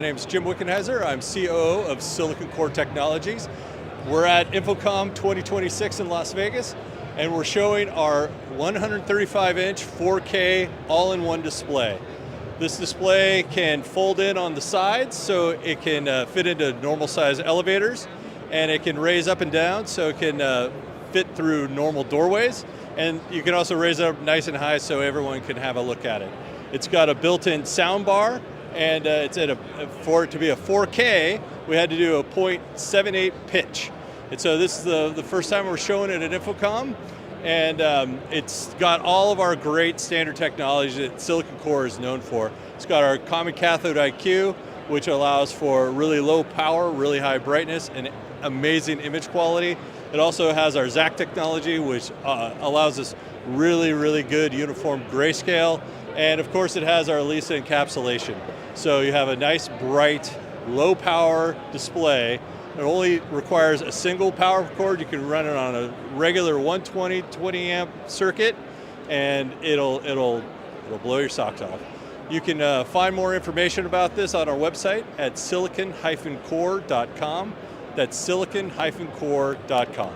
My name is Jim Wickenheiser. I'm COO of SiliconCore Technologies. We're at InfoComm 2026 in Las Vegas, and we're showing our 135-inch 4K all-in-one display. This display can fold in on the sides, so it can fit into normal-size elevators, and it can raise up and down, so it can fit through normal doorways, and you can also raise it up nice and high so everyone can have a look at it. It's got a built-in sound bar, and for it to be a 4K, we had to do a 0.78 pitch. And so this is the first time we're showing it at InfoComm, and it's got all of our great standard technologies that SiliconCore is known for. It's got our common cathode IQ, which allows for really low power, really high brightness, and amazing image quality. It also has our ZAC technology, which allows us really good uniform grayscale. And of course it has our ELISA encapsulation. So you have a nice, bright, low power display. It only requires a single power cord. You can run it on a regular 120, 20 amp circuit, and it'll blow your socks off. You can find more information about this on our website at silicon-core.com. That's silicon-core.com.